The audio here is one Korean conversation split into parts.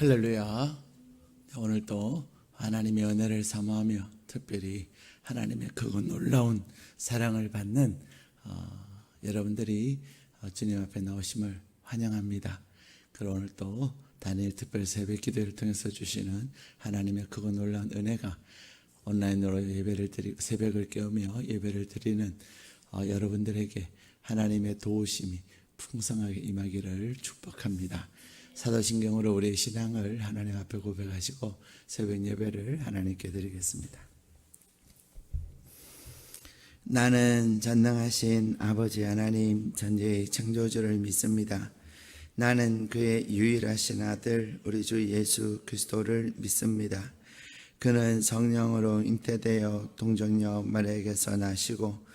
할렐루야. 오늘도 하나님의 은혜를 사모하며 특별히 하나님의 크고 놀라운 사랑을 받는 여러분들이 주님 앞에 나오심을 환영합니다. 그리고 오늘 또 다니엘 특별 새벽 기도를 통해서 주시는 하나님의 크고 놀라운 은혜가 온라인으로 예배를 드리고 새벽을 깨우며 예배를 드리는 여러분들에게 하나님의 도우심이 풍성하게 임하기를 축복합니다. 사도신경으로 우리의 신앙을 하나님 앞에 고백하시고 새벽 예배를 하나님께 드리겠습니다. 나는 전능하신 아버지 하나님 전지의 창조주를 믿습니다. 나는 그의 유일하신 아들 우리 주 예수 그리스도를 믿습니다. 그는 성령으로 잉태되어 동정녀 마리아에게서 나시고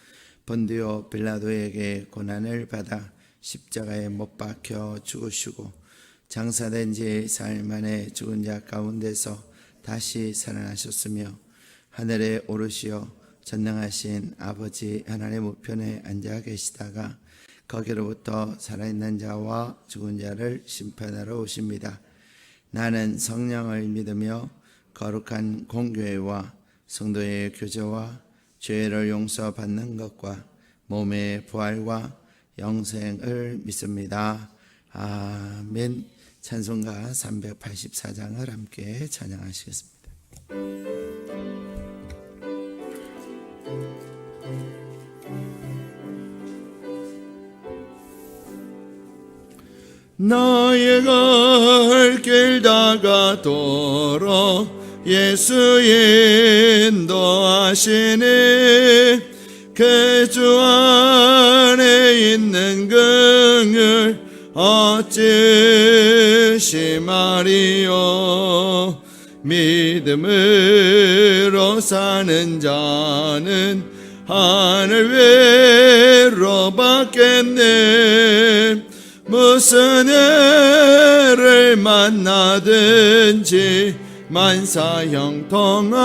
본디오 빌라도에게 고난을 받아 십자가에 못 박혀 죽으시고 장사된 지 사흘 만에 죽은 자 가운데서 다시 살아나셨으며 하늘에 오르시어 전능하신 아버지 하나님의 우편에 앉아 계시다가 거기로부터 살아있는 자와 죽은 자를 심판하러 오십니다. 나는 성령을 믿으며 거룩한 공교회와 성도의 교제와 죄를 용서받는 것과 몸의 부활과 영생을 믿습니다. 아멘. 찬송가 384장을 함께 찬양하시겠습니다. 나의 갈 길 다가도록 예수 인도하시니 그 주 안에 있는 긍휼 어찌 심하리요. 믿음으로 사는 자는 하늘 위로 받겠네. 무슨 애를 만나든지 만사 형통하리라.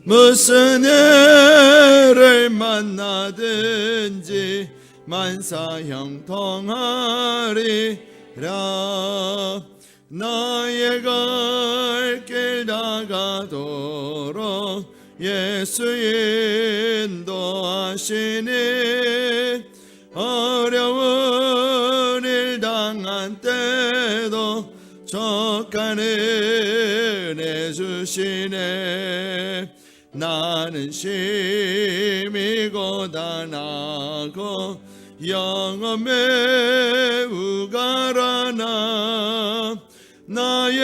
무슨 애를 만나든지 만사 형통하리라. 나의 갈 길 다가도록 예수 인도하시니 어려운 일 당한 때도 족한 은혜 주시네. 나는 심히 고단하고 영혼 매우 가라나 나의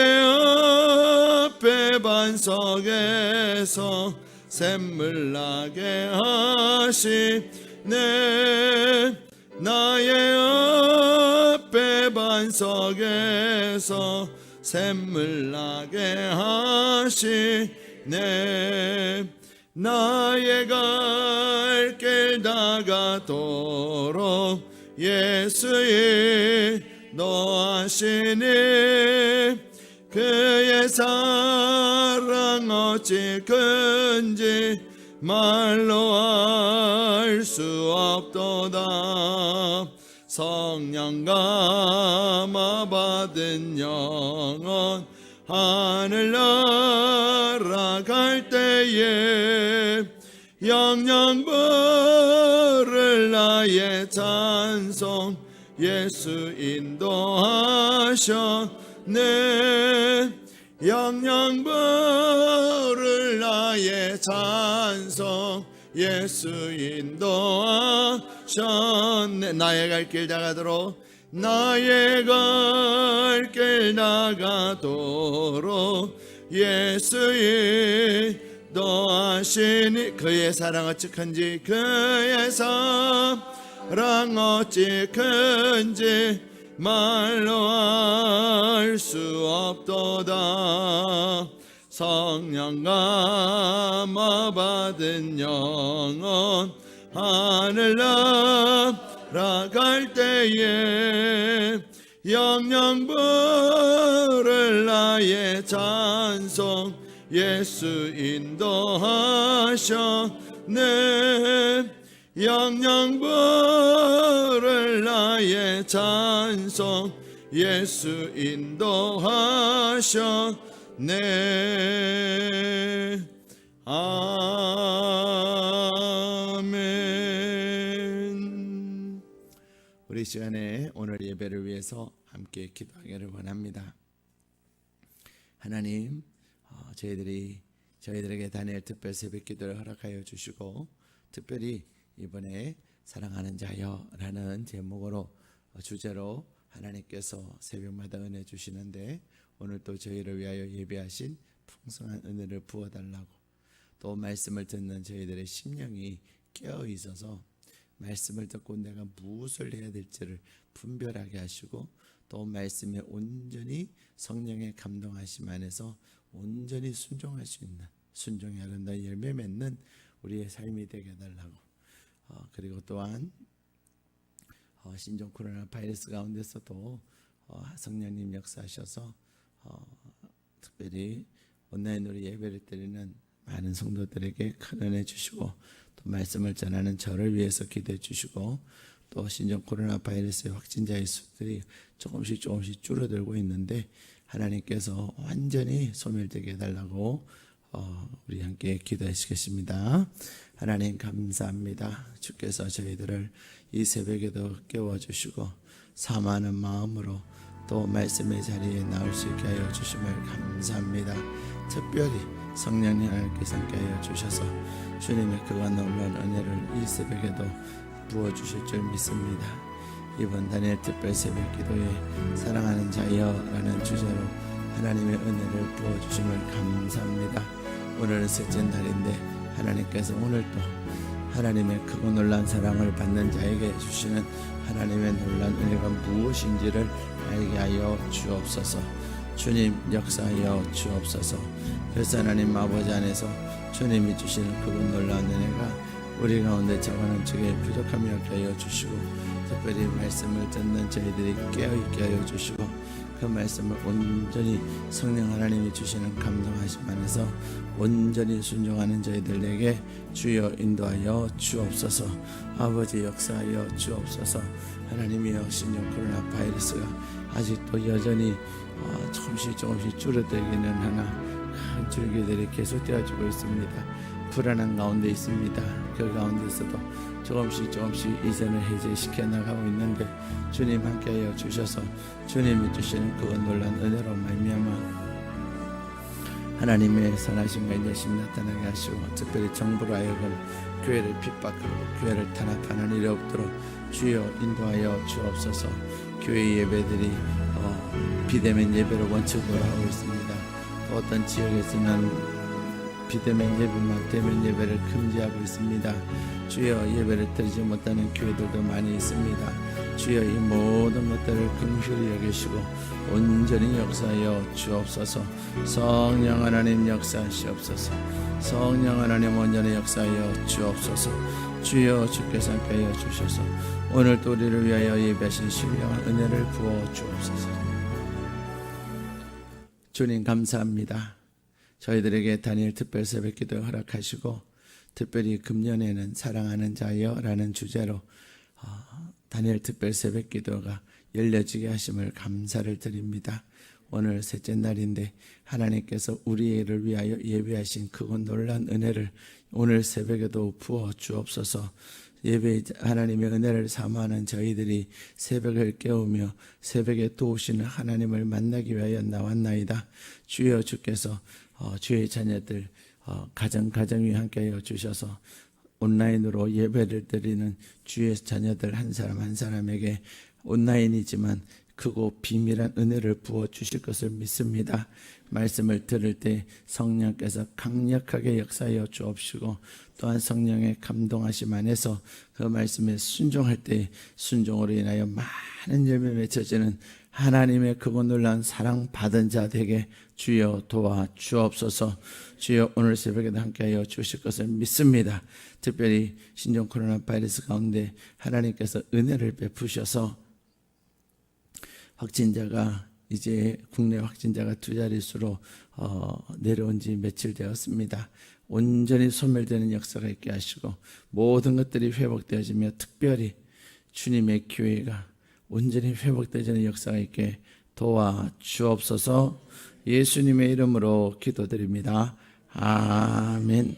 앞에 반석에서 샘물 나게 하시네. 나의 앞에 반석에서 샘물 나게 하시네. 나의 갈 길 다가도록 예수 인도하시니 그의 사랑 어찌 큰지 말로 알 수 없도다. 성령 감화 받은 영혼 하늘 날아갈 때에 영영 부를 나의 찬송 예수 인도하셨네. 영영 부를 나의 찬송 예수 인도하셨네. 나의 갈 길 다가도록 나의 갈 길 다가도록 예수 인도하시니 그의 사랑 어찌 큰지 그의 사랑 어찌 큰지 말로 알 수 없도다. 성령 감화 받은 영혼 하늘 날아갈 때에 영영 부를 나의 찬송 예수 인도하셨네. 영영 부를 나의 찬송 예수 인도하셨네. 아멘. 우리 시간에 오늘 예배를 위해서 함께 기도하기를 원합니다. 하나님, 저희들에게 다니엘 특별 새벽 기도를 허락하여 주시고, 특별히 이번에 사랑하는 자여라는 제목으로 주제로 하나님께서 새벽마다 은혜 주시는데, 오늘 또 저희를 위하여 예배하신 풍성한 은혜를 부어달라고, 또 말씀을 듣는 저희들의 심령이 깨어 있어서 말씀을 듣고 내가 무엇을 해야 될지를 분별하게 하시고, 또 말씀에 온전히 성령의 감동하심 안에서 온전히 순종할 수 있는, 순종의 아름다운 열매 맺는 우리의 삶이 되게 해달라고, 그리고 또한 신종 코로나 바이러스 가운데서도 성령님 역사하셔서 특별히 온라인으로 예배를 드리는 많은 성도들에게 큰 은혜 주시고, 또 말씀을 전하는 저를 위해서 기도해 주시고, 또 신종 코로나 바이러스의 확진자의 수들이 조금씩 줄어들고 있는데 하나님께서 완전히 소멸되게 해달라고 우리 함께 기도하시겠습니다. 하나님 감사합니다. 주께서 저희들을 이 새벽에도 깨워주시고 사모하는 마음으로 또 말씀의 자리에 나올 수 있게 하여 주심을 감사합니다. 특별히 성령님 하나님께서 함께 하여 주셔서 주님의 그가 놀라운 은혜를 이 새벽에도 부어주실 줄 믿습니다. 이번 다니엘 특별 새벽 기도에 사랑하는 자여라는 주제로 하나님의 은혜를 부어주심을 감사합니다. 오늘은 셋째 날인데 하나님께서 오늘도 하나님의 크고 놀란 사랑을 받는 자에게 주시는 하나님의 놀란 은혜가 무엇인지를 알게 하여 주옵소서. 주님 역사하여 주옵소서. 그래서 하나님 아버지 안에서 주님이 주시는 크고 놀란 은혜가 우리 가운데 작은 쪽에 부족함이 없게 하여 주시고, 특별히 말씀을 듣는 저희들이 깨어있게 하여 주시고, 그 말씀을 온전히 성령 하나님이 주시는 감동하심 안에서 온전히 순종하는 저희들에게 주여 인도하여 주옵소서. 아버지 역사하여 주옵소서. 하나님이여, 신종 코로나 바이러스가 아직도 여전히 조금씩 줄어들기는 하나 큰 줄기들이 계속되어지고 있습니다. 불안한 가운데 있습니다. 그 가운데서도 조금씩 이전을 해제시켜 나가고 있는데 주님 함께하여 주셔서 주님이 주시는 그 놀란 은혜로 말미암아 하나님의 선하심과 인내심 나타나게 하시고, 특별히 정부로 하여금 교회를 핍박하고 교회를 탄압하는 일이 없도록 주여 인도하여 주옵소서. 교회 예배들이 비대면 예배를 원칙으로 하고 있습니다. 또 어떤 지역에서는 비대면 예배만 대면 예배를 금지하고 있습니다. 주여 예배를 드리지 못하는 교회들도 많이 있습니다. 주여 이 모든 것들을 긍휼히 여기시고 온전히 역사하여 주옵소서. 성령 하나님 역사하시옵소서. 성령 하나님 온전히 역사하여 주옵소서. 주여 주께서 함께하여 주셔서 오늘도 우리를 위하여 예배하신 신령한 은혜를 부어 주옵소서. 주님 감사합니다. 저희들에게 다니엘 특별 새벽 기도 허락하시고, 특별히 금년에는 사랑하는 자여라는 주제로 다니엘 특별 새벽 기도가 열려지게 하심을 감사를 드립니다. 오늘 셋째 날인데 하나님께서 우리를 위하여 예배하신 크고 놀란 은혜를 오늘 새벽에도 부어 주옵소서. 예배 하나님의 은혜를 사모하는 저희들이 새벽을 깨우며 새벽에 도우시는 하나님을 만나기 위하여 나왔나이다. 주여 주께서 주의 자녀들 가정이 함께하여 주셔서 온라인으로 예배를 드리는 주의 자녀들 한 사람 한 사람에게 온라인이지만 크고 비밀한 은혜를 부어 주실 것을 믿습니다. 말씀을 들을 때 성령께서 강력하게 역사하여 주옵시고, 또한 성령의 감동하심 안에서 그 말씀에 순종할 때 순종으로 인하여 많은 열매 맺혀지는 하나님의 크고 놀라운 사랑 받은 자 되게 주여 도와 주옵소서. 주여 오늘 새벽에도 함께하여 주실 것을 믿습니다. 특별히 신종 코로나 바이러스 가운데 하나님께서 은혜를 베푸셔서 확진자가 이제 국내 확진자가 2자릿수로 내려온 지 며칠 되었습니다. 온전히 소멸되는 역사가 있게 하시고 모든 것들이 회복되어지며 특별히 주님의 교회가 온전히 회복되는 역사가 있게 도와주옵소서. 예수님의 이름으로 기도드립니다. 아멘.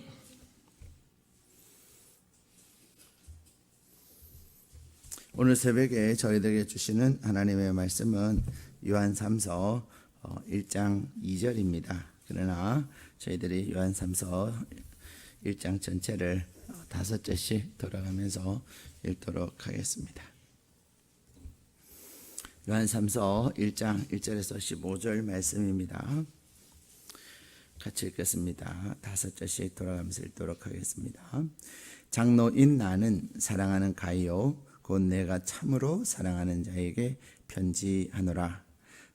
오늘 새벽에 저희들에게 주시는 하나님의 말씀은 요한3서 1장 2절입니다. 그러나 저희들이 요한3서 1장 전체를 5절씩 돌아가면서 읽도록 하겠습니다. 요한3서 1장 1절에서 15절 말씀입니다. 같이 읽겠습니다. 5절씩 돌아가면서 읽도록 하겠습니다. 장로인 나는 사랑하는 가이오 곧 내가 참으로 사랑하는 자에게 편지하노라.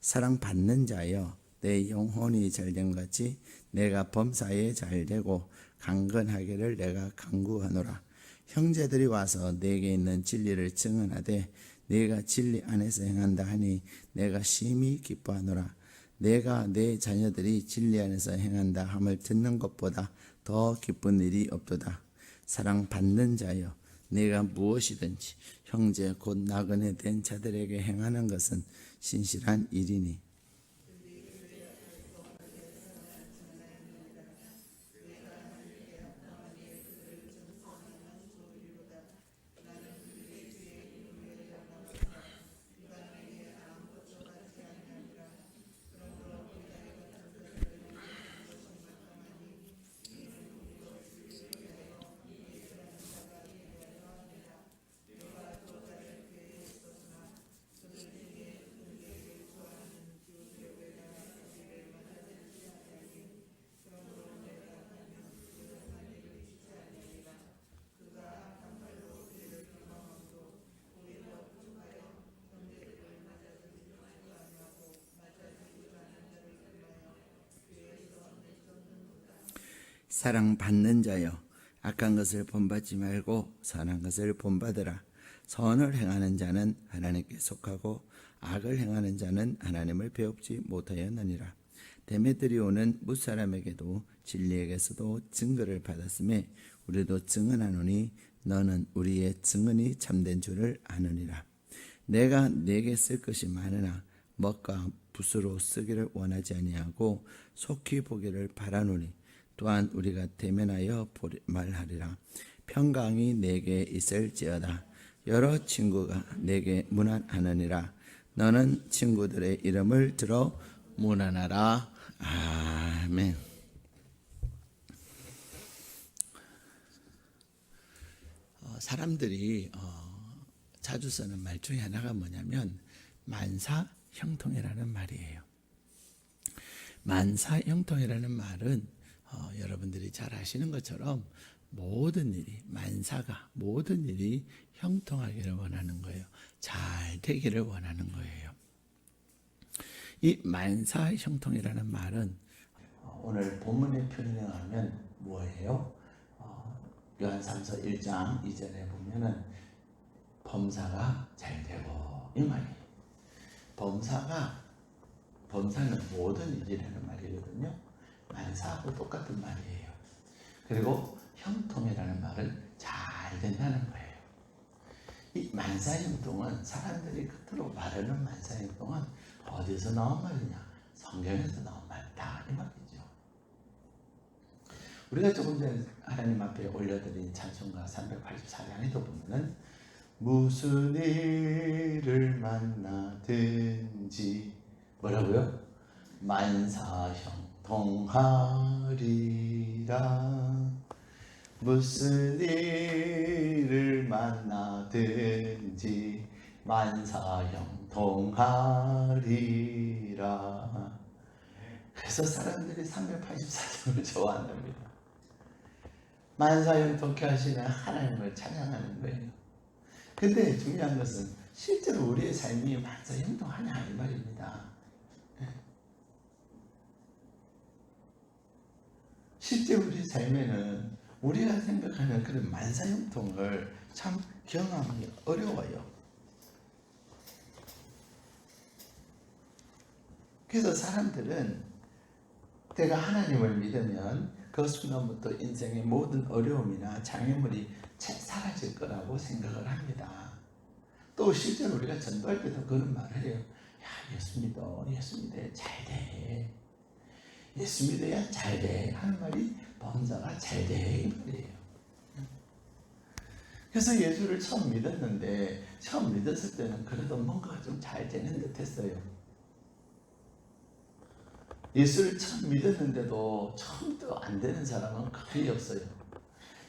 사랑받는 자여 내 영혼이 잘됨 같이 내가 범사에 잘되고 강건하기를 내가 간구하노라. 형제들이 와서 내게 있는 진리를 증언하되 내가 진리 안에서 행한다 하니 내가 심히 기뻐하노라. 내가 내 자녀들이 진리 안에서 행한다 함을 듣는 것보다 더 기쁜 일이 없도다. 사랑받는 자여 내가 무엇이든지 형제 곧 나그네 된 자들에게 행하는 것은 신실한 일이니 사랑받는 자여 악한 것을 본받지 말고 선한 것을 본받으라. 선을 행하는 자는 하나님께 속하고 악을 행하는 자는 하나님을 배웁지 못하였느니라. 데메드리오는 무사람에게도 진리에게서도 증거를 받았음에 우리도 증언하노니 너는 우리의 증언이 참된 줄을 아느니라. 내가 네게 쓸 것이 많으나 먹과 붓으로 쓰기를 원하지 아니하고 속히 보기를 바라노니 또한 우리가 대면하여 말하리라. 평강이 내게 있을지어다. 여러 친구가 내게 문안하느니라. 너는 친구들의 이름을 들어 문안하라. 아멘. 사람들이 자주 쓰는 말 중에 하나가 뭐냐면 만사형통이라는 말이에요. 만사형통이라는 말은 여러분들이 잘 아시는 것처럼 모든 일이 형통하기를 원하는 거예요. 잘 되기를 원하는 거예요. 이 만사형통이라는 말은 오늘 본문에 표현하면 뭐예요? 요한3서 1장 2절에 보면은 범사가 잘 되고 이 말이에요. 범사는 모든 일이라는 말이거든요. 만사하고 똑같은 말이에요. 그리고 형통이라는 말은 잘 된다는 거예요. 이 만사형통은 사람들이 겉으로 말하는 만사형통은 어디서 나온 말이냐? 성경에서 나온 말이다 이 말이죠. 우리가 조금 전에 하나님 앞에 올려드린 찬송가 384장에도 보면은 무슨 일을 만나든지 뭐라고요? 만사형통하리라. 무슨 일을 만나든지 만사형통하리라. 그래서 사람들이 384장을 좋아한답니다. 만사형통케 하시는 하나님을 찬양하는 거예요. 근데 중요한 것은 실제로 우리의 삶이 만사형통하냐 이 말입니다. 실제 우리 삶에는 우리가 생각하는 그런 만사형통을 참 경험하기 어려워요. 그래서 사람들은 내가 하나님을 믿으면 그 순간부터 인생의 모든 어려움이나 장애물이 사라질 거라고 생각을 합니다. 또 실제로 우리가 전도할 때도 그런 말을 해요. 야, 예수 믿어. 예수 믿어야 잘 돼. 예수 믿어야 잘 돼. 하는 말이 범사가 잘 돼. 이 말이에요. 그래서 예수를 처음 믿었는데, 처음 믿었을 때는 그래도 뭔가 좀 잘 되는 듯 했어요. 예수를 처음 믿었는데도 처음부터 안 되는 사람은 거의 없어요.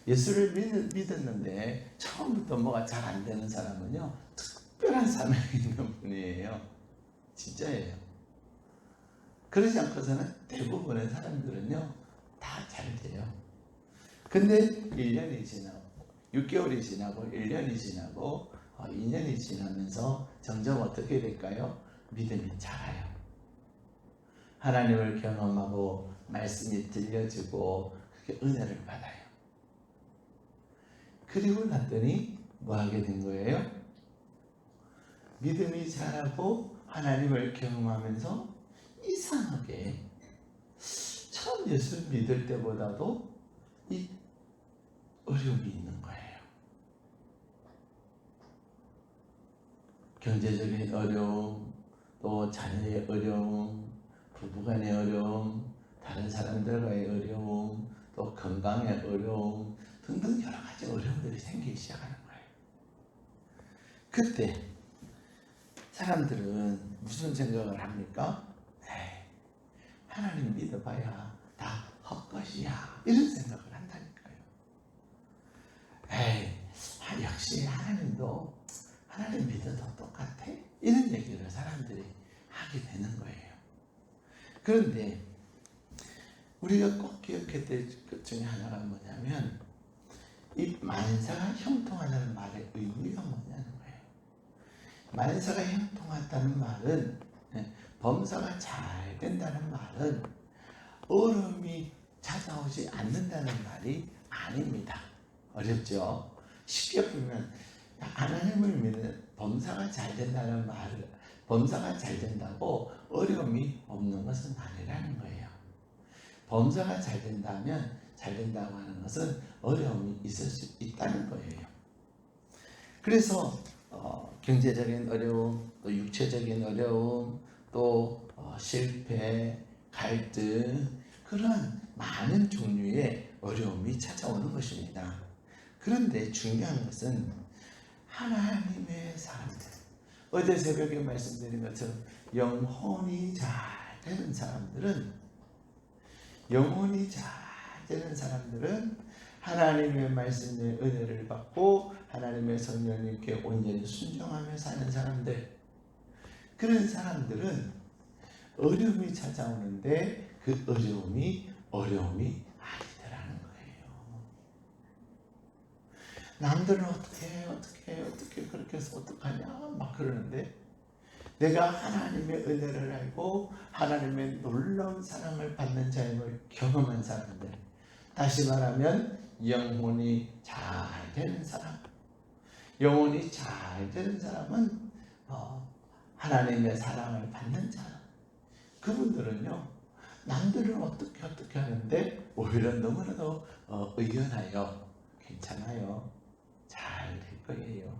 예수를 믿었는데 처음부터 뭐가 잘 안 되는 사람은요, 특별한 사명이 있는 분이에요. 진짜예요. 그러지 않고서는 대부분의 사람들은요, 다 잘 돼요. 근데 1년이 지나고 6개월이 지나고 1년이 지나고 2년이 지나면서 점점 어떻게 될까요? 믿음이 자라요. 하나님을 경험하고 말씀이 들려지고 그렇게 은혜를 받아요. 그리고 났더니 뭐 하게 된 거예요? 믿음이 자라고 하나님을 경험하면서 이상하게 처음 예수를 믿을 때보다도 이 어려움이 있는 거예요. 경제적인 어려움, 또 자녀의 어려움, 부부간의 어려움, 다른 사람들과의 어려움, 또 건강의 어려움 등등 여러 가지 어려움들이 생기기 시작하는 거예요. 그때 사람들은 무슨 생각을 합니까? 에이, 하나님 믿어봐야 다 헛것이야, 이런 생각을 한다니까요. 에이, 역시 하나님도 하나님 믿어도 똑같아? 이런 얘기를 사람들이 하게 되는 거예요. 그런데 우리가 꼭 기억해야 될 것 중에 하나가 뭐냐면, 이 만사가 형통하다는 말의 의미가 뭐냐는 거예요. 만사가 형통하다는 말은, 범사가 잘 된다는 말은 어려움이 찾아오지 않는다는 말이 아닙니다. 어렵죠? 쉽게 보면 하나님을 믿는 범사가 잘 된다는 말을, 범사가 잘 된다고 어려움이 없는 것은 아니라는 거예요. 범사가 잘 된다면, 잘 된다고 하는 것은 어려움이 있을 수 있다는 거예요. 그래서 경제적인 어려움, 또 육체적인 어려움, 또 실패, 갈등, 그런 많은 종류의 어려움이 찾아오는 것입니다. 그런데 중요한 것은 하나님의 사람들, 어제 새벽에 말씀드린 것처럼 영혼이 잘 되는 사람들은, 영혼이 잘 되는 사람들은 하나님의 말씀의 은혜를 받고 하나님의 성령님께 온전히 순종하며 사는 사람들, 그런 사람들은 어려움이 찾아오는데 그 어려움이 아니더라는 거예요. 남들은 어떻게 그렇게 해서 어떡하냐 막 그러는데, 내가 하나님의 은혜를 알고 하나님의 놀라운 사랑을 받는 자임을 경험한 사람들, 다시 말하면 영혼이 잘 되는 사람, 영혼이 잘 되는 사람은 하나님의 사랑을 받는 자, 그분들은요, 남들은 어떻게 하는데 오히려 너무나도 의연하여 괜찮아요, 잘 될 거예요.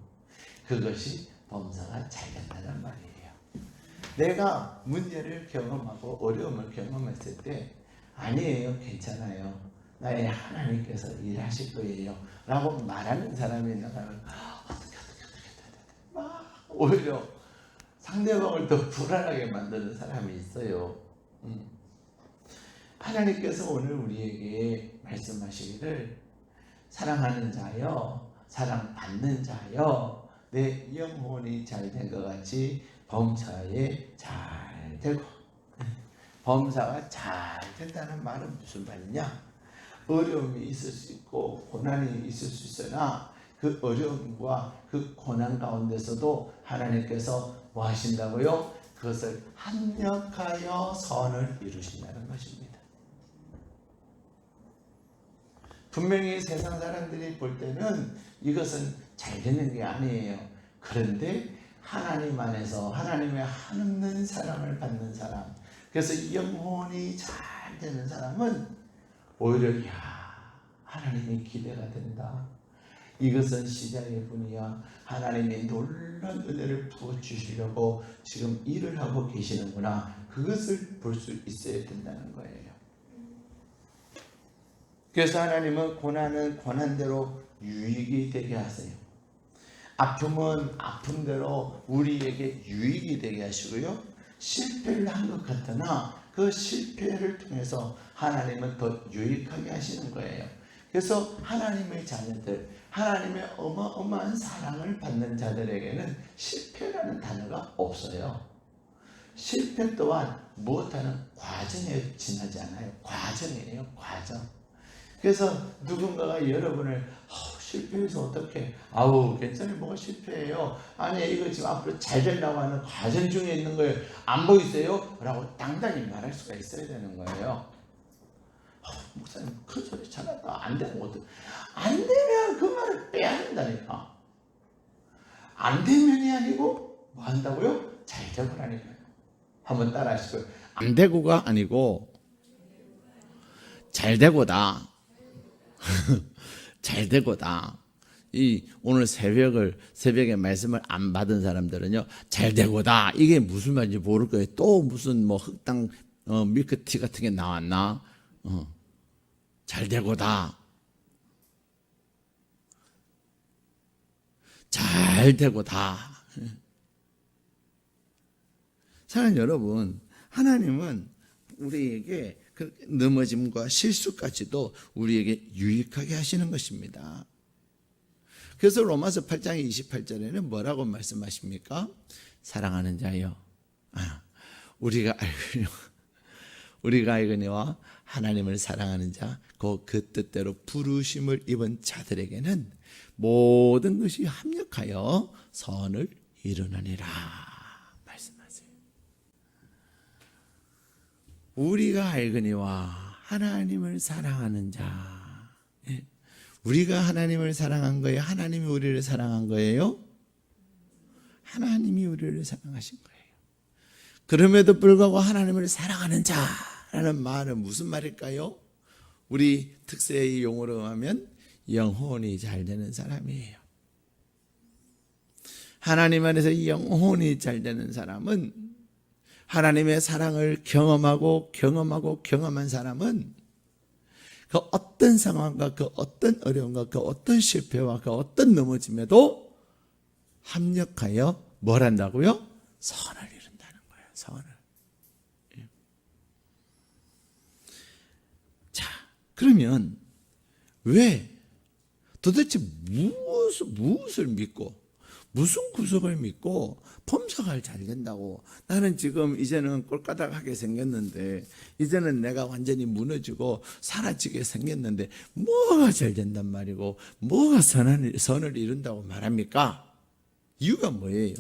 그것이 범사가 잘 된다는 말이에요. 내가 문제를 경험하고 어려움을 경험했을 때, 아니에요, 괜찮아요, 나의 하나님께서 일하실 거예요 라고 말하는 사람이 나가면 어떻게 막 오히려 상대방을 더 불안하게 만드는 사람이 있어요. 하나님께서 오늘 우리에게 말씀하시기를, 사랑하는 자여, 사랑받는 자여, 내 영혼이 잘 된 것 같이 범사에 잘 되고. 범사가 잘 된다는 말은 무슨 말이냐? 어려움이 있을 수 있고 고난이 있을 수 있으나 그 어려움과 그 고난 가운데서도 하나님께서 뭐 하신다고요? 그것을 합력하여 선을 이루신다는 것입니다. 분명히 세상 사람들이 볼 때는 이것은 잘 되는 게 아니에요. 그런데 하나님 안에서 하나님의 한없는 사랑을 받는 사람, 그래서 영혼이 잘 되는 사람은 오히려 하나님이 기대가 된다. 이것은 시작일 뿐이야. 하나님이 놀라운 은혜를 부어주시려고 지금 일을 하고 계시는구나. 그것을 볼 수 있어야 된다는 거예요. 그래서 하나님은 고난은 고난대로 유익이 되게 하세요. 아픔은 아픔대로 우리에게 유익이 되게 하시고요. 실패를 한 것 같으나 그 실패를 통해서 하나님은 더 유익하게 하시는 거예요. 그래서 하나님의 자녀들, 하나님의 어마어마한 사랑을 받는 자들에게는 실패라는 단어가 없어요. 실패 또한 무엇하는 과정에 지나지 않아요. 과정이에요. 과정. 그래서 누군가가 여러분을 실패해서 어떻게 괜찮아요. 뭐가 실패해요. 아니 이거 지금 앞으로 잘 되려고 하는 과정 중에 있는 거예요. 안 보이세요? 라고 당당히 말할 수가 있어야 되는 거예요. 목사님 그 소리 잘한다. 안 되면 어떡해. 안 되면 그 말을 빼야 된다니까. 안 되면이 아니고 뭐 한다고요? 잘 되고라니까요. 한번 따라 하시고요. 안 되고가 아니고 잘 되고다. 잘 되고다. 이 오늘 새벽에 말씀을 안 받은 사람들은요, 잘 되고다. 이게 무슨 말인지 모를 거예요. 또 무슨 뭐 흑당 밀크티 같은 게 나왔나? 잘 되고다. 잘 되고다. 사랑하는 여러분, 하나님은 우리에게 그 넘어짐과 실수까지도 우리에게 유익하게 하시는 것입니다. 그래서 로마서 8장 28절에는 뭐라고 말씀하십니까? 사랑하는 자여, 우리가 알거니와 하나님을 사랑하는 자, 그 뜻대로 부르심을 입은 자들에게는 모든 것이 합력하여 선을 이루느니라 말씀하세요. 우리가 알거니와 하나님을 사랑하는 자, 우리가 하나님을 사랑한 거예요? 하나님이 우리를 사랑한 거예요? 하나님이 우리를 사랑하신 거예요. 그럼에도 불구하고 하나님을 사랑하는 자라는 말은 무슨 말일까요? 우리 특세의 용어로 하면 영혼이 잘 되는 사람이에요. 하나님 안에서 영혼이 잘 되는 사람은, 하나님의 사랑을 경험한 사람은 그 어떤 상황과 그 어떤 어려움과 그 어떤 실패와 그 어떤 넘어짐에도 합력하여 뭘 한다고요? 선을 이룬다는 거예요. 선을. 자, 그러면 왜 도대체 무엇을 믿고 무슨 구속을 믿고 범사가 잘 된다고, 나는 지금 이제는 꼴까닥하게 생겼는데, 이제는 내가 완전히 무너지고 사라지게 생겼는데 뭐가 잘 된단 말이고 뭐가 선을 이룬다고 말합니까? 이유가 뭐예요?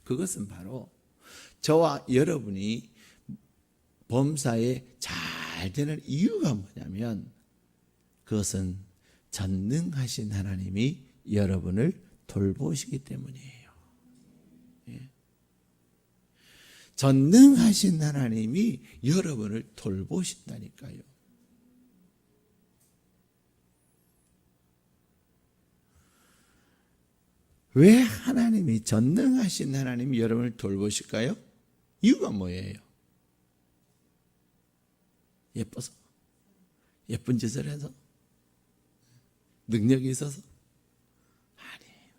그것은 바로 저와 여러분이 범사에 잘 되는 이유가 뭐냐면, 그것은 전능하신 하나님이 여러분을 돌보시기 때문이에요. 전능하신 하나님이 여러분을 돌보신다니까요. 왜 하나님이, 전능하신 하나님이 여러분을 돌보실까요? 이유가 뭐예요? 예뻐서? 예쁜 짓을 해서? 능력이 있어서? 아니에요.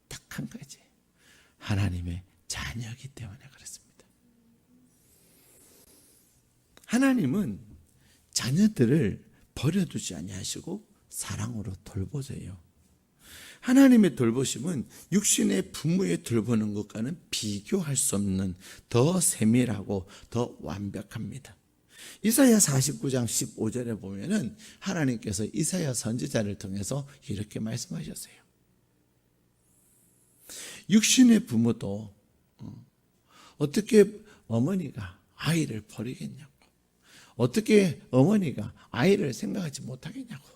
딱 한 가지. 하나님의 자녀이기 때문에 그렇습니다. 하나님은 자녀들을 버려두지 아니하시고 사랑으로 돌보세요. 하나님의 돌보심은 육신의 부모의 돌보는 것과는 비교할 수 없는 더 세밀하고 더 완벽합니다. 이사야 49장 15절에 보면은 하나님께서 이사야 선지자를 통해서 이렇게 말씀하셨어요. 육신의 부모도 어떻게 어머니가 아이를 버리겠냐고, 어떻게 어머니가 아이를 생각하지 못하겠냐고.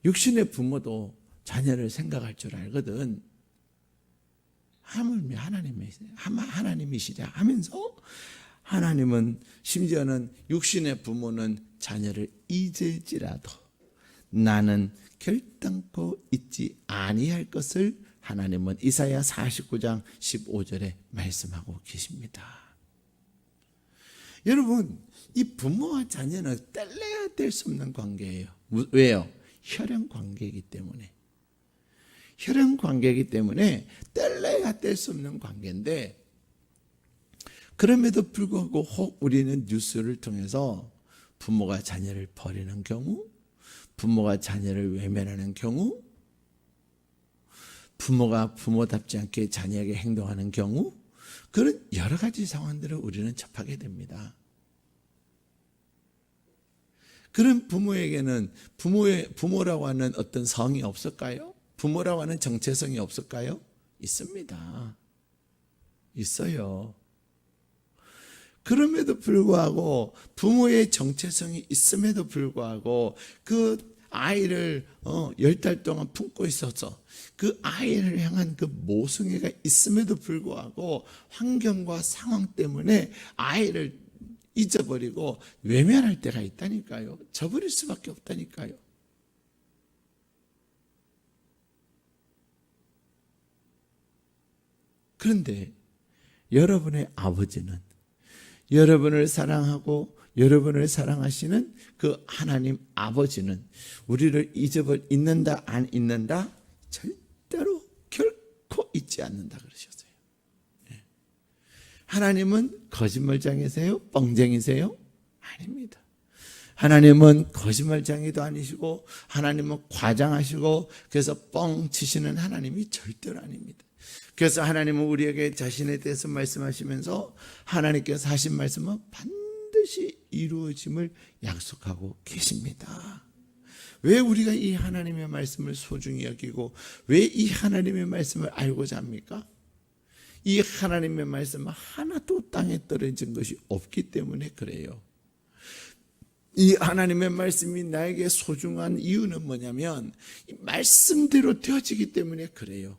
육신의 부모도 자녀를 생각할 줄 알거든. 하물며 하나님이시자 하면서, 하나님은 심지어는 육신의 부모는 자녀를 잊을지라도 나는 결단코 잊지 아니할 것을 하나님은 이사야 49장 15절에 말씀하고 계십니다. 여러분, 이 부모와 자녀는 뗄래야 뗄 수 없는 관계예요. 왜요? 혈연 관계이기 때문에. 혈연 관계이기 때문에 뗄래야 뗄 수 없는 관계인데, 그럼에도 불구하고 혹 우리는 뉴스를 통해서 부모가 자녀를 버리는 경우, 부모가 자녀를 외면하는 경우, 부모가 부모답지 않게 자녀에게 행동하는 경우, 그런 여러 가지 상황들을 우리는 접하게 됩니다. 그런 부모에게는 부모라고 하는 어떤 성이 없을까요? 부모라고 하는 정체성이 없을까요? 있습니다. 있어요. 그럼에도 불구하고 부모의 정체성이 있음에도 불구하고 그 아이를 10달 동안 품고 있어서 그 아이를 향한 그 모성애가 있음에도 불구하고 환경과 상황 때문에 아이를 잊어버리고 외면할 때가 있다니까요. 저버릴 수밖에 없다니까요. 그런데 여러분의 아버지는 여러분을 사랑하고 여러분을 사랑하시는 그 하나님 아버지는 우리를 잊는다 안 잊는다? 절대로 결코 잊지 않는다 그러셨어요. 하나님은 거짓말장이세요? 뻥쟁이세요? 아닙니다. 하나님은 거짓말장이도 아니시고 하나님은 과장하시고 그래서 뻥 치시는 하나님이 절대로 아닙니다. 그래서 하나님은 우리에게 자신에 대해서 말씀하시면서 하나님께서 하신 말씀은 반드시 이루어짐을 약속하고 계십니다. 왜 우리가 이 하나님의 말씀을 소중히 여기고 왜 이 하나님의 말씀을 알고자 합니까? 이 하나님의 말씀은 하나도 땅에 떨어진 것이 없기 때문에 그래요. 이 하나님의 말씀이 나에게 소중한 이유는 뭐냐면 이 말씀대로 되어지기 때문에 그래요.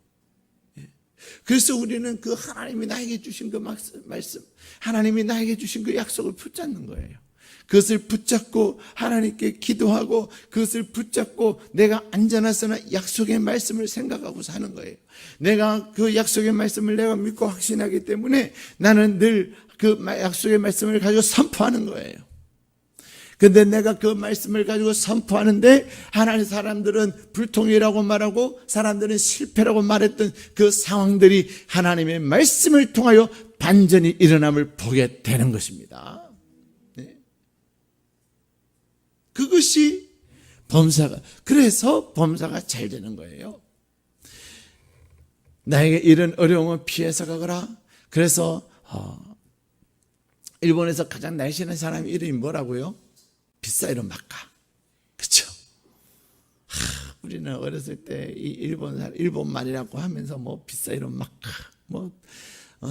그래서 우리는 그 하나님이 나에게 주신 그 말씀, 하나님이 나에게 주신 그 약속을 붙잡는 거예요. 그것을 붙잡고 하나님께 기도하고 그것을 붙잡고 내가 안전하서나 약속의 말씀을 생각하고 사는 거예요. 내가 그 약속의 말씀을 내가 믿고 확신하기 때문에 나는 늘 그 약속의 말씀을 가지고 선포하는 거예요. 근데 내가 그 말씀을 가지고 선포하는데 하나님 사람들은 불통이라고 말하고 사람들은 실패라고 말했던 그 상황들이 하나님의 말씀을 통하여 반전이 일어남을 보게 되는 것입니다. 네. 그것이 그래서 범사가 잘 되는 거예요. 나에게 이런 어려움은 피해서 가거라. 그래서 일본에서 가장 날씬한 사람 이름이 뭐라고요? 빗사이로 막가. 그렇죠? 우리는 어렸을 때 이 일본 말이라고 하면서 뭐 빗사이로 막가, 뭐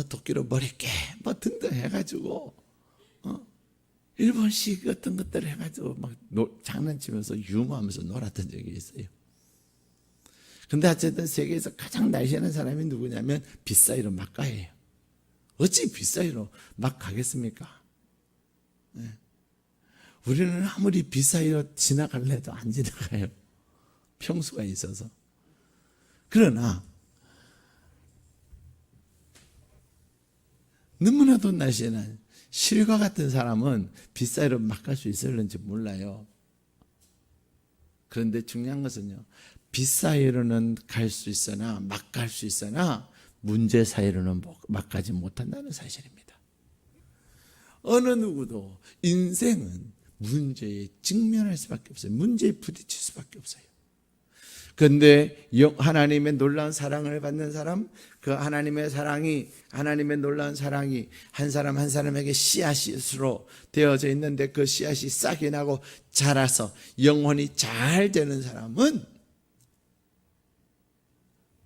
도끼로 머리 깨, 뭐 등등 해가지고 일본식 어떤 것들을 해가지고 막 장난치면서 유머하면서 놀았던 적이 있어요. 근데 어쨌든 세계에서 가장 날씬한 사람이 누구냐면 빗사이로 막가예요. 어찌 빗사이로 막 가겠습니까? 네. 우리는 아무리 빗사이로 지나갈래 해도 안 지나가요. 평수가 있어서. 그러나 너무나도 날씬한 실과 같은 사람은 빗사이로 막 갈 수 있을는지 몰라요. 그런데 중요한 것은요, 빗사이로는 갈 수 있으나 막 갈 수 있으나 문제 사이로는 막 가지 못한다는 사실입니다. 어느 누구도 인생은 문제에 직면할 수밖에 없어요. 문제에 부딪힐 수밖에 없어요. 그런데 하나님의 놀라운 사랑을 받는 사람, 그 하나님의 놀라운 사랑이 한 사람 한 사람에게 씨앗으로 되어져 있는데 그 씨앗이 싹이 나고 자라서 영혼이 잘 되는 사람은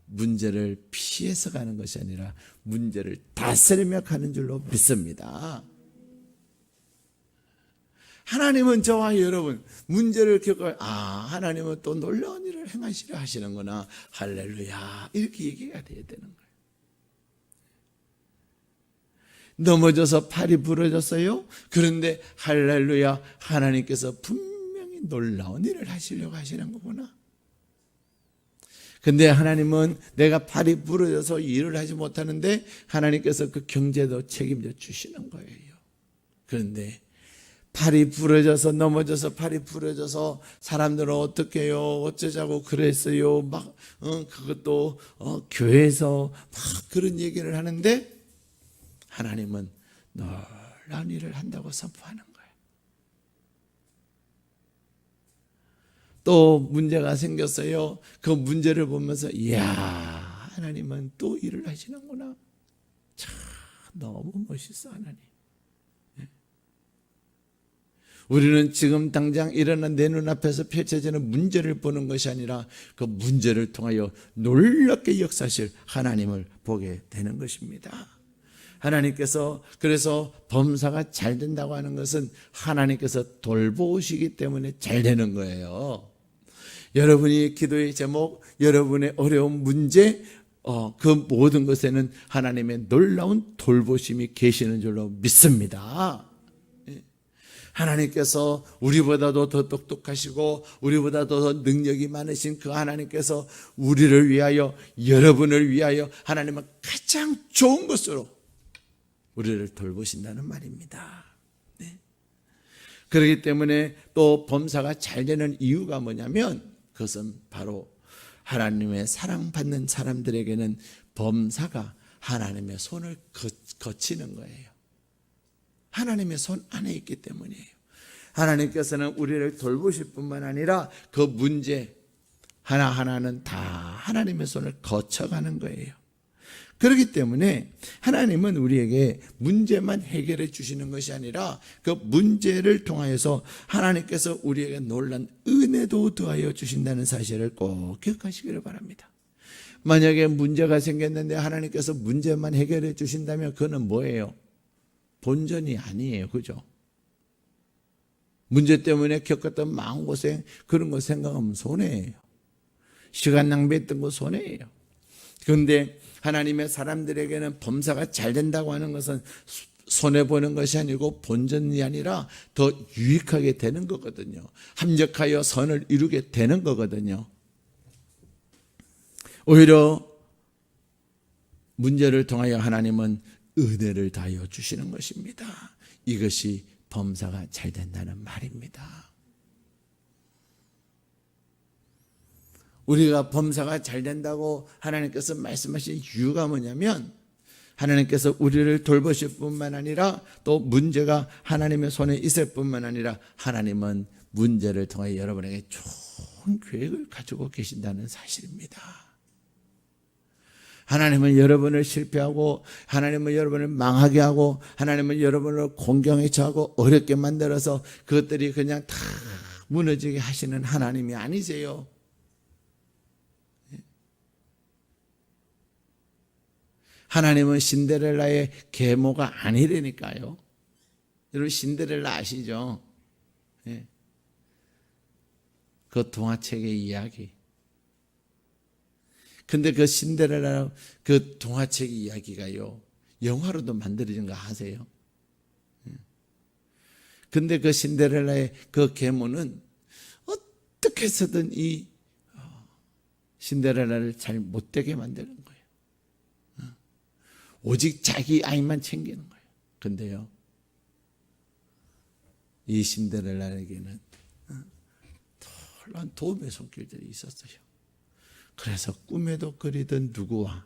문제를 피해서 가는 것이 아니라 문제를 다스리며 가는 줄로 믿습니다. 하나님은 저와 여러분 문제를 하나님은 또 놀라운 일을 행하시려 하시는구나. 할렐루야. 이렇게 얘기가 돼야 되는 거예요. 넘어져서 팔이 부러졌어요. 그런데 할렐루야. 하나님께서 분명히 굉장히 놀라운 일을 하시려고 하시는 거구나. 근데 하나님은 내가 팔이 부러져서 일을 하지 못하는데 하나님께서 그 경제도 책임져 주시는 거예요. 그런데 팔이 부러져서 넘어져서 팔이 부러져서 사람들은 어떻게 해요? 어쩌자고 그랬어요. 막 그것도 교회에서 막 그런 얘기를 하는데 하나님은 놀라운 일을 한다고 선포하는 거예요. 또 문제가 생겼어요. 그 문제를 보면서 이야, 하나님은 또 일을 하시는구나. 참 너무 멋있어 하나님. 우리는 지금 당장 일어난 내 눈앞에서 펼쳐지는 문제를 보는 것이 아니라 그 문제를 통하여 놀랍게 역사하실 하나님을 보게 되는 것입니다. 하나님께서 그래서 범사가 잘 된다고 하는 것은 하나님께서 돌보시기 때문에 잘 되는 거예요. 여러분이 기도의 제목, 여러분의 어려운 문제, 그 모든 것에는 하나님의 놀라운 돌보심이 계시는 줄로 믿습니다. 하나님께서 우리보다도 더 똑똑하시고 우리보다도 더 능력이 많으신 그 하나님께서 우리를 위하여, 여러분을 위하여 하나님은 가장 좋은 것으로 우리를 돌보신다는 말입니다. 네. 그렇기 때문에 또 범사가 잘 되는 이유가 뭐냐면 그것은 바로 하나님의 사랑받는 사람들에게는 범사가 하나님의 손을 거치는 거예요. 하나님의 손 안에 있기 때문이에요. 하나님께서는 우리를 돌보실 뿐만 아니라 그 문제 하나하나는 다 하나님의 손을 거쳐가는 거예요. 그렇기 때문에 하나님은 우리에게 문제만 해결해 주시는 것이 아니라 그 문제를 통하여서 하나님께서 우리에게 놀란 은혜도 더하여 주신다는 사실을 꼭 기억하시기를 바랍니다. 만약에 문제가 생겼는데 하나님께서 문제만 해결해 주신다면 그거는 뭐예요? 본전이 아니에요. 그죠? 문제 때문에 겪었던 마음고생 그런 거 생각하면 손해예요. 시간 낭비했던 거 손해예요. 그런데 하나님의 사람들에게는 범사가 잘 된다고 하는 것은 손해보는 것이 아니고 본전이 아니라 더 유익하게 되는 거거든요. 합력하여 선을 이루게 되는 거거든요. 오히려 문제를 통하여 하나님은 은혜를 다하여 주시는 것입니다. 이것이 범사가 잘 된다는 말입니다. 우리가 범사가 잘 된다고 하나님께서 말씀하신 이유가 뭐냐면 하나님께서 우리를 돌보실 뿐만 아니라 또 문제가 하나님의 손에 있을 뿐만 아니라 하나님은 문제를 통해 여러분에게 좋은 계획을 가지고 계신다는 사실입니다. 하나님은 여러분을 실패하고 하나님은 여러분을 망하게 하고 하나님은 여러분을 공경에 처하고 어렵게 만들어서 그것들이 그냥 다 무너지게 하시는 하나님이 아니세요. 하나님은 신데렐라의 계모가 아니라니까요. 여러분 신데렐라 아시죠? 그 동화책의 이야기. 근데 그 신데렐라 그 동화책 이야기가요 영화로도 만들어진 거 아세요? 근데 그 신데렐라의 그 계모는 어떻게 해서든 이 신데렐라를 잘 못되게 만드는 거예요. 오직 자기 아이만 챙기는 거예요. 근데요 이 신데렐라에게는 놀라운 도움의 손길들이 있었어요. 그래서 꿈에도 그리던 누구와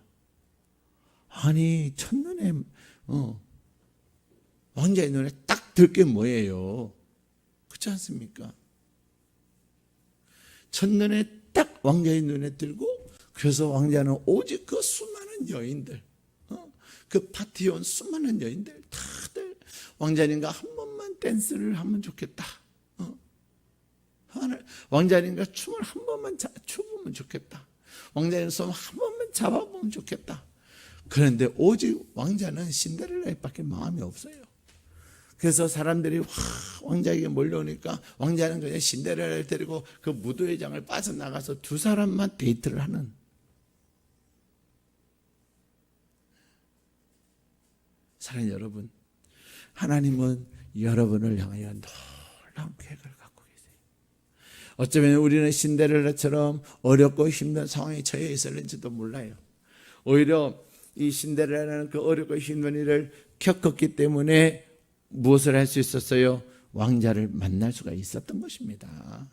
아니 첫눈에 왕자의 눈에 딱 들 게 뭐예요? 그렇지 않습니까? 첫눈에 딱 왕자의 눈에 들고 그래서 왕자는 오직 그 수많은 여인들 그 파티에 온 수많은 여인들 다들 왕자님과 한 번만 댄스를 하면 좋겠다. 왕자님과 춤을 한 번만 춰보면 좋겠다. 왕자님 손 한 번만 잡아보면 좋겠다. 그런데 오직 왕자는 신데렐라에밖에 마음이 없어요. 그래서 사람들이 왕자에게 몰려오니까 왕자는 그냥 신데렐라를 데리고 그 무도회장을 빠져나가서 두 사람만 데이트를 하는. 사랑하는 여러분, 하나님은 여러분을 향하여 놀라운 계획을 갖고 계세요. 어쩌면 우리는 신데렐라처럼 어렵고 힘든 상황에 처해 있을는지도 몰라요. 오히려 이 신데렐라는 그 어렵고 힘든 일을 겪었기 때문에 무엇을 할 수 있었어요? 왕자를 만날 수가 있었던 것입니다.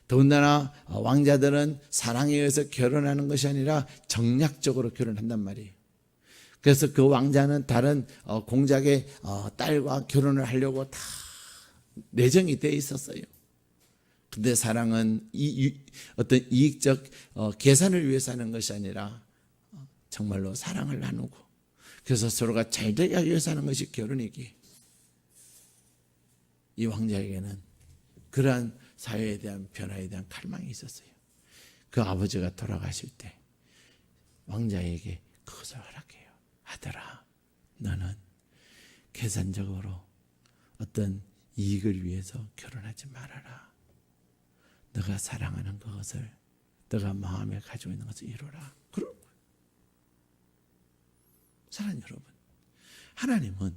더군다나 왕자들은 사랑에 의해서 결혼하는 것이 아니라 정략적으로 결혼한단 말이에요. 그래서 그 왕자는 다른 공작의 딸과 결혼을 하려고 다 내정이 돼 있었어요. 근데 사랑은 어떤 이익적 계산을 위해서 하는 것이 아니라 정말로 사랑을 나누고 그래서 서로가 잘 되기 위해서 하는 것이 결혼이기에 이 왕자에게는 그러한 사회에 대한 변화에 대한 갈망이 있었어요. 그 아버지가 돌아가실 때 왕자에게 그것을 허락해요. 아들아, 너는 계산적으로 어떤 이익을 위해서 결혼하지 말아라. 너가 사랑하는 그것을, 너가 마음에 가지고 있는 것을 이루라. 그런 거예요. 사랑하는 여러분, 하나님은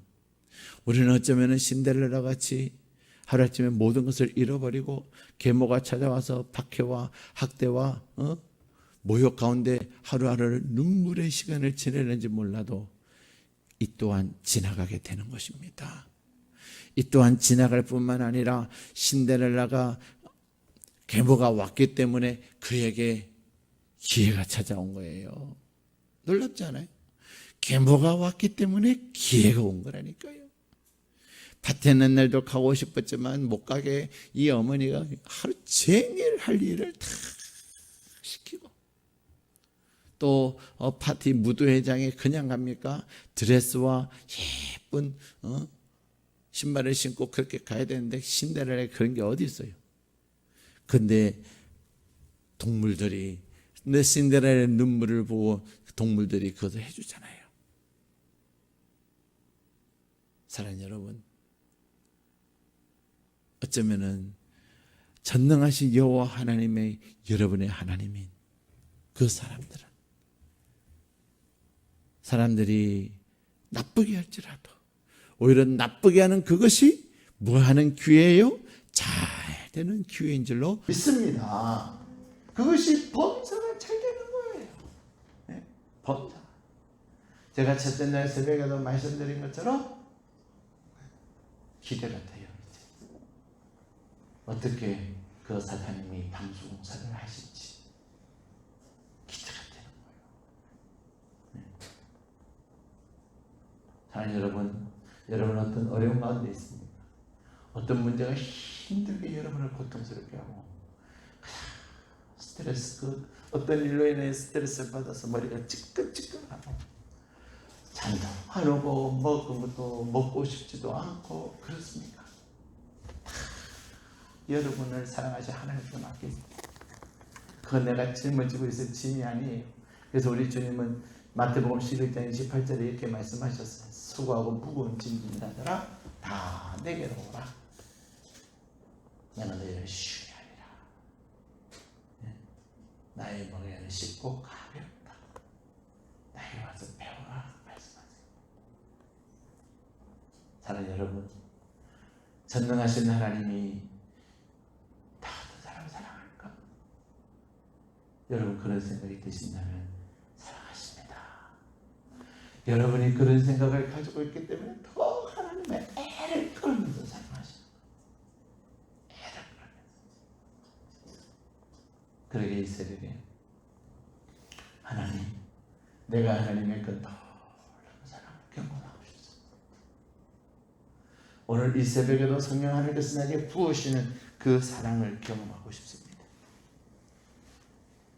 우리는 어쩌면 신데렐라 같이 하루아침에 모든 것을 잃어버리고 계모가 찾아와서 박해와 학대와 모욕 가운데 하루하루를 눈물의 시간을 지내는지 몰라도 이 또한 지나가게 되는 것입니다. 이 또한 지나갈 뿐만 아니라 신데렐라가 계모가 왔기 때문에 그에게 기회가 찾아온 거예요. 놀랍지 않아요? 계모가 왔기 때문에 기회가 온 거라니까요. 밭에 있는 날도 가고 싶었지만 못 가게 이 어머니가 하루 종일 할 일을 다 시키고 또 파티 무도회장에 그냥 갑니까? 드레스와 예쁜 신발을 신고 그렇게 가야 되는데 신데렐라에 그런 게 어디 있어요? 근데 동물들이 내 신데렐라의 눈물을 보고 동물들이 그것을 해주잖아요. 사랑하는 여러분, 어쩌면은 전능하신 여호와 하나님의 여러분의 하나님인 그 사람들이 나쁘게 할지라도 오히려 나쁘게 하는 그것이 뭐 하는 기회예요? 잘 되는 기회인 줄로 믿습니다. 그것이 범사가 잘 되는 거예요. 네? 범사. 제가 첫째 날 새벽에도 말씀드린 것처럼 기대가 돼요. 어떻게 그 사장님이 방수공사를 하실지 기대가 되는 거예요. 네. 사랑하는 여러분 어떤 어려운 가운데 있습니까? 어떤 문제가 힘들게 여러분을 고통스럽게 하고 스트레스, 어떤 일로 인해 스트레스를 받아서 머리가 찌끈찌끈하고 잠도 안 오고 먹은 것도 먹고 싶지도 않고 그렇습니까? 여러분을 사랑하시 하나님께 맡깁니다. 그건 내가 짊어지고 있을 짐이 아니에요. 그래서 우리 주님은 마태복음 11장 28절에 이렇게 말씀하셨어요. 수고하고 무거운 짐진 자들아 다 내게로 오라. 나는 너희를 쉬게 하리라. 나의 멍에는 쉽고 가볍다. 나에게 와서 배워라 말씀하세요. 사랑하는 여러분, 전능하신 하나님이 여러분 그런 생각이 드신다면 사랑하십니다. 여러분이 그런 생각을 가지고 있기 때문에 더 하나님의 애를 끌면서 사랑하십니다. 애를 끌면서. 그러게 이 새벽에 하나님, 내가 하나님의 그 놀라운 사랑을 경험하고 싶습니다. 오늘 이 새벽에도 성령 하나님께서 나에게 부으시는 그 사랑을 경험하고 싶습니다.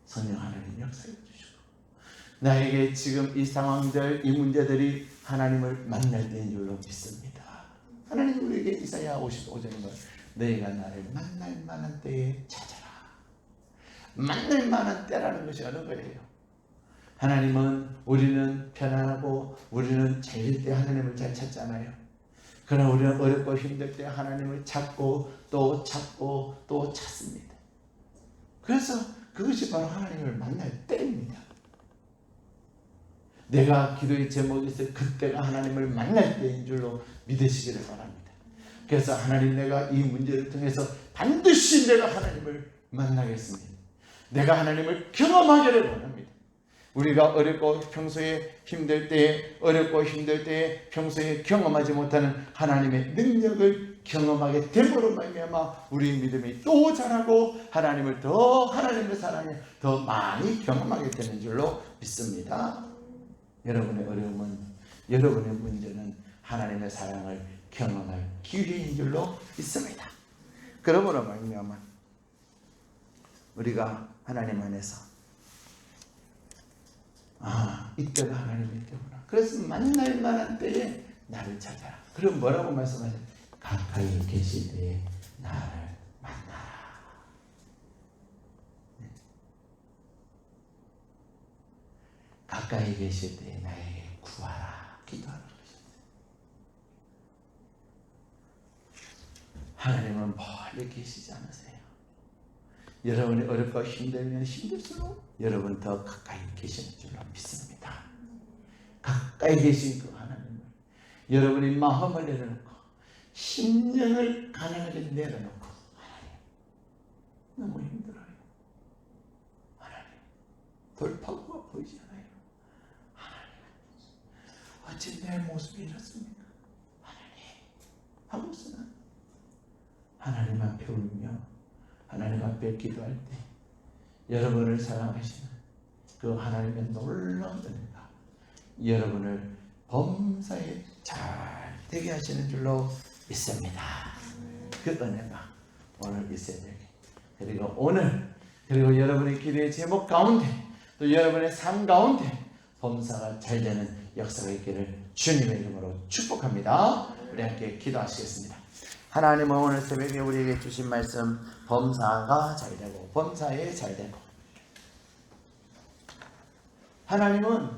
성령 하나님 역사해 주시고 나에게 지금 이 상황들, 이 문제들이 하나님을 만날 때인 줄로 믿습니다. 하나님 우리에게 이사야 55장에 너희가 나를 만날 만한 때에 찾아라. 만날 만한 때라는 것이 어느 거예요? 하나님은 우리는 편안하고 우리는 잘릴 때 하나님을 잘 찾잖아요. 그러나 우리는 어렵고 힘들 때 하나님을 찾고 또 찾고 또 찾습니다. 그래서 그것이 바로 하나님을 만날 때입니다. 내가 기도의 제목이 있을 그때가 하나님을 만날 때인 줄로 믿으시기를 바랍니다. 그래서 하나님, 내가 이 문제를 통해서 반드시 내가 하나님을 만나겠습니다. 내가 하나님을 경험하기를 원합니다. 우리가 어렵고 평소에 힘들 때에, 어렵고 힘들 때에 평소에 경험하지 못하는 하나님의 능력을 경험하게 됨으로 말미암아 우리의 믿음이 또 자라고 하나님을 더, 하나님의 사랑을 더 많이 경험하게 되는 줄로 믿습니다. 여러분의 어려움은, 여러분의 문제는 하나님의 사랑을 경험할 기회인 줄로 믿습니다. 그러므로 말미암아 우리가 하나님 안에서 이때가 하나님의 때구나. 그래서 만날 만한 때에 나를 찾아라. 그럼 뭐라고 말씀하세요? 가까이 계실 때에 나를 만나라. 네. 가까이 계실 때에 나에게 구하라. 기도하는 것입니다. 하나님은 멀리 계시지 않으세요. 여러분이 어렵고 힘들면 힘들수록 여러분 더 가까이 계시는 줄로 믿습니다. 가까이 계신 그 하나님을 여러분이 마음을 내려놓고 심령을 가난하게 내려놓고, 하나님 너무 힘들어요. 하나님 돌파구가 보이지 않아요. 하나님 어찌 내 모습이 이렇습니까? 하나님 하고서는 하나님 앞에 울며 하나님 앞에 기도할 때 여러분을 사랑하시는 그 하나님의 놀라운 은혜가 여러분을 범사에 잘 되게 하시는 줄로 믿습니다. 그 은혜가 오늘 이 새벽에, 그리고 오늘, 그리고 여러분의 기도의 제목 가운데, 또 여러분의 삶 가운데 범사가 잘 되는 역사가 있기를 주님의 이름으로 축복합니다. 우리 함께 기도하시겠습니다. 하나님은 오늘 새벽에 우리에게 주신 말씀, 범사가 잘 되고 범사에 잘 되고, 하나님은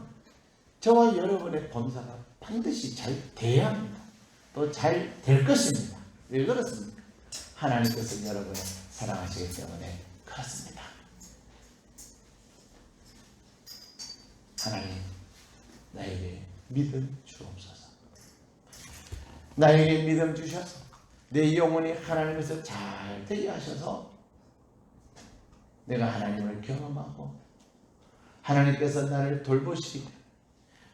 저와 여러분의 범사가 반드시 잘 돼야 합니다. 또 잘 될 것입니다. 왜 그렇습니까? 하나님께서 여러분을 사랑하시기 때문에 그렇습니다. 하나님, 나에게 믿음 주옵소서. 나에게 믿음 주셔서 내 영혼이 하나님께서 잘 되게 하셔서 내가 하나님을 경험하고 하나님께서 나를 돌보시기,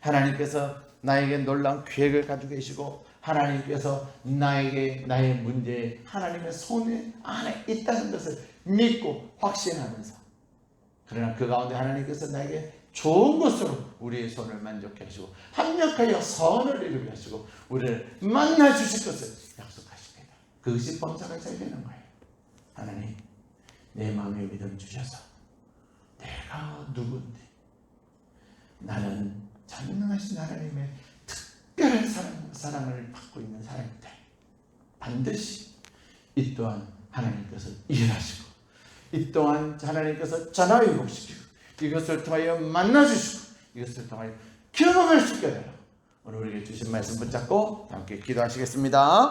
하나님께서 나에게 놀라운 계획을 가지고 계시고 하나님께서 나에게 나의 문제에 하나님의 손에 안에 있다는 것을 믿고 확신하면서, 그러나 그 가운데 하나님께서 나에게 좋은 것으로 우리의 손을 만족해 하시고 합력하여 선을 이루게 하시고 우리를 만나 주실 것을 약속하십니다. 그것이 범사가 잘 되는 거예요. 하나님, 내 마음에 믿음 주셔서 내가 누군데, 나는 전능하신 하나님의 특별한 사랑을 받고 있는 사람인데 반드시 이 또한 하나님께서 일하시고 이 또한 하나님께서 전화위복시키고 이것을 통하여 만나주시고 이것을 통하여 경험할 수 있게 하라. 오늘 우리에게 주신 말씀 붙잡고 함께 기도하시겠습니다.